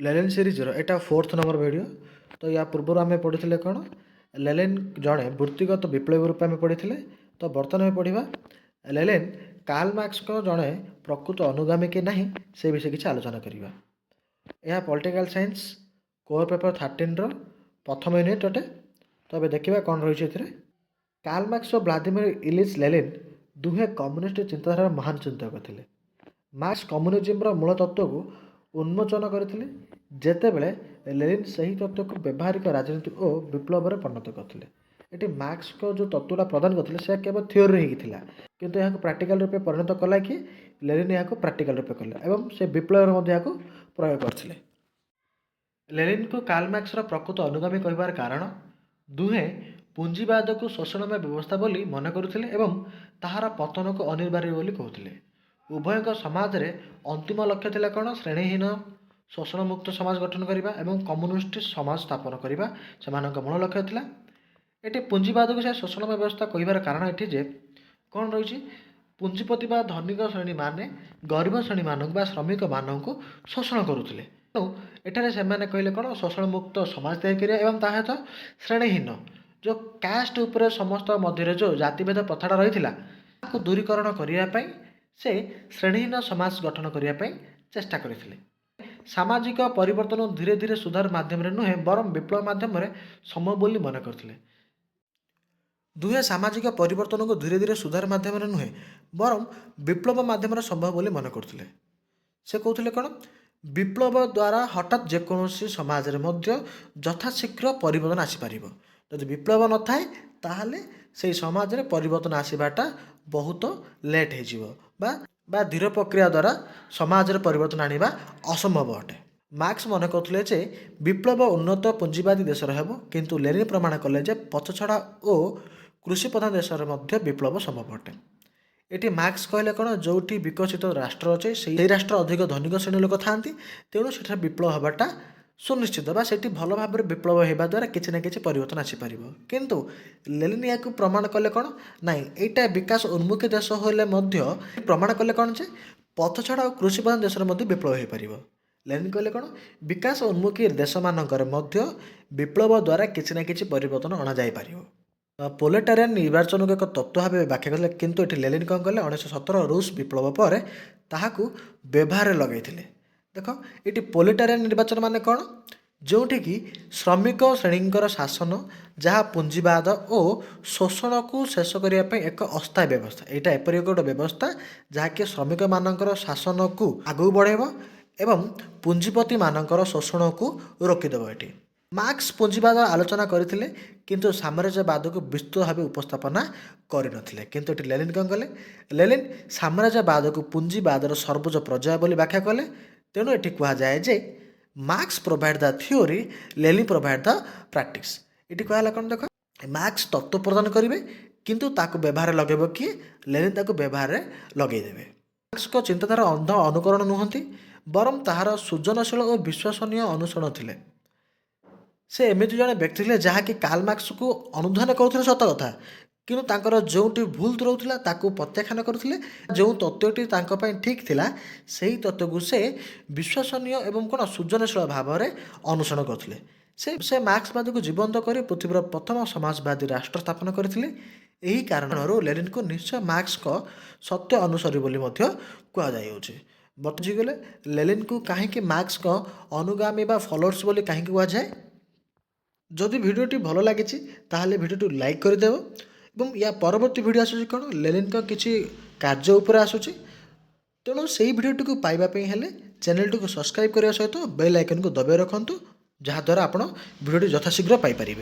Lenin सीरीजर एटा 4th number video. तो या पूर्व आम पढ़ी कौन लेनिन जड़े वृत्तिगत विप्लवी रूप में पढ़ी। तो बर्तमान में पढ़ा लेनिन कार्ल मार्क्स को जड़े प्रकृत अनुगामी कि ना से विषय किसी आलोचना करवा। यह पॉलिटिकल साइंस कोर पेपर 13 प्रथम यूनिट अटे। तो अब देखा कौन रही है। कार्ल मार्क्स और व्लादिमिर इलिच लेनिन दुहे कम्युनिस्ट चिंताधारा महान चिंतक थे। मार्क्स कम्युनिज्म मूल तत्व को उन्मोचन करते जेतेबेले लेनिन सही तत्व को व्यावहारिक राजनीति और विप्लव में परिणत करते। ये मार्क्स को जो तत्वटा प्रदान करते से केवल थ्योरी ही था किंतु यहाँ प्राक्टिकल रूप परिणत कला कि लेनिन यहाँ प्राक्टिकल रूप कले एवं से विप्लव में प्रयोग करते। लेनिन को कार्ल मार्क्स प्रकृत अनुगामी कहबार कारण दुहे पुंजीवाद को शोषण में व्यवस्था बोली मन करुले एवं ताहार पतन को अनिवार्य बोली कहते। उभय समाज रे अंतिम लक्ष्य थिला कौन श्रेणीहीन शोषण मुक्त समाज गठन करने एवं कम्युनिस्ट समाज स्थापन करने से मूल लक्ष्य थिला। ये पुंजीवाद को से शोषण व्यवस्था कहबार कारण ये जे कौन रही पुंजीपति बा धनिक श्रेणी माने गरीब श्रेणी मानक बा श्रमिक मानक शोषण करुले। तेणु एठारे से कहले कौन शोषण मुक्त समाज तैयार करिया एवं ताहा तो श्रेणीहीन जो कास्ट उपरे समस्त मध्य जो जातिभेद प्रथाटा रही दूरीकरण करने से श्रेणीहीन समाज गठन करने चेष्टा करते। सामाजिक परिवर्तन धीरे धीरे सुधार माध्यम नुहे बरम विप्लव माध्यम संभव बोली मन करते। दुहे सामाजिक परिवर्तन को धीरे धीरे सुधार माध्यम नुहे बरम विप्लव माध्यम संभव बोली मन करते। से कहते कौन विप्लव द्वारा हठात जेकोसी समाज यथाशीघ्र परिवर्तन आसीपर। जदि विप्लव न थाए ताहले से समाज रे परिवर्तन आसवाटा बहुत लेट हो धीर प्रक्रिया द्वारा समाज रे परिवर्तन आनिबा असंभव अटे। मार्क्स मन करथिले जे विप्लव उन्नत पुंजीवादी देशर हेबो किंतु लेनिन प्रमाण कले जे पछछड़ा और कृषि प्रधान देशर मध्य विप्लव संभव अटे। एटी मार्क्स कहले कौन जोटी विकसित राष्ट्र अच्छे से राष्ट्र अधिक धनिक श्रेणी लोक था तेणु से विप्लव हवाटा सुनिश्चित से भल भाव में विप्लव होगा द्वारा किसी ना कि परिवर्तन आसीपर। किंतु लेनिन या प्रमाण कले कौन ना यहाँ विकास उन्मुखी देश होले प्रमाण कले कौन जे पथछड़ा और कृषि प्रधान देश विप्लव हो पार। लेनिन कहले कौन विकास उन्मुखी देश मानक विप्लव द्वारा किसी ना कि परिवर्तन अणा जापर। पोलेटारियन निर्वाचन को एक तत्व भाव व्याख्या करते किंतु ये लेनिन कौन कले 1917 रूस विप्लव पर ताहाकू व्यवहार लगे। देख ये पोलेटारियन निर्वाचन माने कौन जोठी कि श्रमिक श्रेणींकर शासन जहाँ पुंजीवाद और शोषण को शेष करने एक अस्थायी व्यवस्था। यहाँ एपरी गोटे व्यवस्था जहाँकि श्रमिक मानकर शासन को आगू बढ़ेब एवं पुंजीपति मानकर शोषण को रोकीदेव। ये मार्क्स पुंजीवाद आलोचना करथिले किंतु साम्राज्यवाद को विस्तृत भाव उपस्थापना करनथिले। किंतु ये लेनिन कौन कले लेनिन साम्राज्यवाद को पुंजीवादर सर्वोच्च पर्याय बोली व्याख्या कले। तेणु ये कह जाए जे Marx provide the theory Lenin provide the practice. ये कहला कौन देख मार्क्स तत्व प्रदान करेंगे किंतु ताको व्यवहार लगेब किए लेनिन ताको व्यवहार लगेदेवे। मार्क्स को चिंताधारा अंध अनुकरण नुहति बरम ताहार सृजनशील और विश्वसनीय अनुसरण थिले। से एमती जड़े व्यक्ति थे जहाँकि कार्ल मार्क्स को अनुधान करुले सत कथा किंतु तांकर जोटी भूल रोला ताकू प्रत्याख्यान करुले जो तत्वटी ठीक थिला सही तत्व को से विश्वसनीय एवं कौन सृजनशील भाव में अनुसरण करते। से मार्क्सवाद को जीवंत कर पृथ्वीर प्रथम समाजवादी राष्ट्र स्थापन करते। यही कारणरू लेनिन को निश्चय मार्क्स को सत्य अनुसरी बोली कहुचे। बुझीगले लेनिन को कहीं मार्क्स को अनुगामी बा फॉलोअर्स बोली कहीं कहुए। जदि भिडियोटी भल लगी ताहले भिडियोटी लाइक करदेव एवं या परवर्ती भिडियो आसूँ कौन लेनिन का किसी कार्य उपर आसूँ तेणु से ही भिडियोटी को पाइबापी हेले चैनल को सब्सक्राइब करने सहित बेल आइकन को दबाई रखुँ जहाँद्वारा आप भिडियोटी यथाशीघ्र पाइपर।